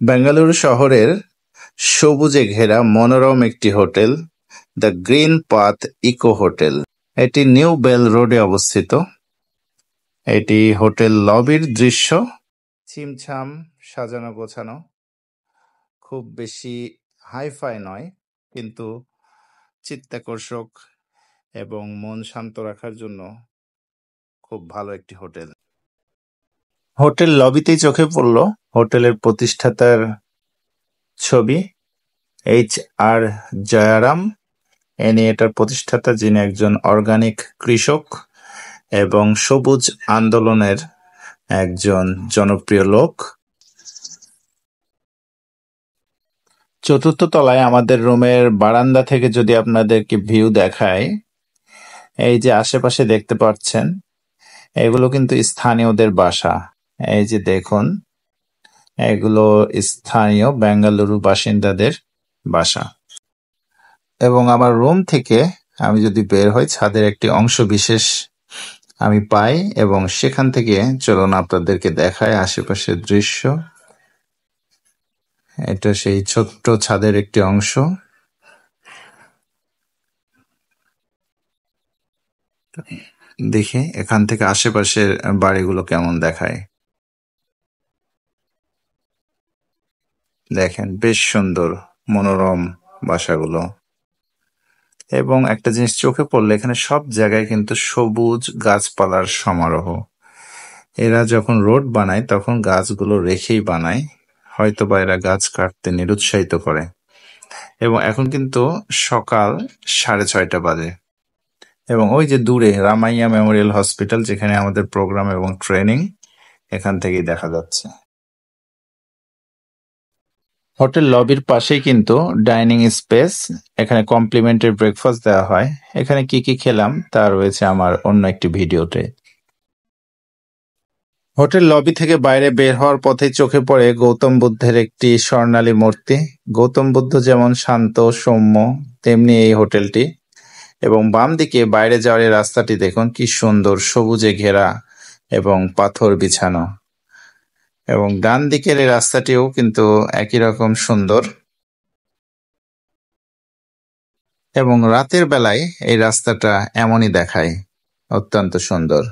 বেঙ্গালুরু শহরের সবুজে ঘেরা মনোরম একটি hotel, the Green Path eco hotel. এটি নিউ বেল রোডে অবস্থিত। এটি হোটেল লবির দৃশ্য। ছিমছাম সাজানো গোছানো, খুব বেশি হাইফাই নয়, কিন্তু চিত্তাকর্ষক এবং মন শান্ত রাখার জন্য খুব ভালো একটি হোটেল। হোটেল লবিতেই চোখে পড়ল হোটেলের প্রতিষ্ঠাতার ছবি, HR জয়ারাম। ইনি এটার প্রতিষ্ঠাতা, যিনি একজন অর্গানিক কৃষক এবং সবুজ আন্দোলনের একজন জনপ্রিয় লোক। চতুর্থ তলায় আমাদের রুমের বারান্দা থেকে যদি আপনাদেরকে ভিউ দেখায়, এই যে আশেপাশে দেখতে পাচ্ছেন, এগুলো কিন্তু স্থানীয়দের বাসা। এই যে দেখুন, এগুলো স্থানীয় বেঙ্গালুরু বাসিন্দাদের বাসা। এবং আমার রুম থেকে আমি যদি বের হই, ছাদের একটি অংশ বিশেষ আমি পাই এবং সেখান থেকে চলুন আপনাদেরকে দেখায় আশেপাশের দৃশ্য। এটা সেই ছোট্ট ছাদের একটি অংশ। দেখি এখান থেকে আশেপাশের বাড়িগুলো কেমন দেখায়। দেখেন, বেশ সুন্দর মনোরম বাসাগুলো। এবং একটা জিনিস চোখে পড়লে, এখানে সব জায়গায় কিন্তু সবুজ গাছপালার সমারোহ। এরা যখন রোড বানায় তখন গাছগুলো রেখেই বানায়, হয়তোবা এরা গাছ কাটতে নিরুৎসাহিত করে। এবং এখন কিন্তু সকাল 6:30 বাজে। এবং ওই যে দূরে রামাইয়া মেমোরিয়াল হসপিটাল, যেখানে আমাদের প্রোগ্রাম এবং ট্রেনিং, এখান থেকেই দেখা যাচ্ছে। হোটেল লবির পাশেই কিন্তু ডাইনিং স্পেস, এখানে কমপ্লিমেন্টারি ব্রেকফাস্ট দেওয়া হয়। এখানে কি কি খেলাম তা রয়েছে আমার অন্য একটি ভিডিওতে। হোটেল লবি থেকে বাইরে বের হওয়ার পথে চোখে পড়ে গৌতম বুদ্ধের একটি স্বর্ণালী মূর্তি। গৌতম বুদ্ধ যেমন শান্ত সৌম্য, তেমনি এই হোটেলটি। এবং বাম দিকে বাইরে যাওয়ার এই রাস্তাটি দেখুন, কি সুন্দর সবুজে ঘেরা এবং পাথর বিছানো। এবং ডান দিকের এই রাস্তাটিও কিন্তু একই রকম সুন্দর। এবং রাতের বেলায় এই রাস্তাটা এমনই দেখায়, অত্যন্ত সুন্দর।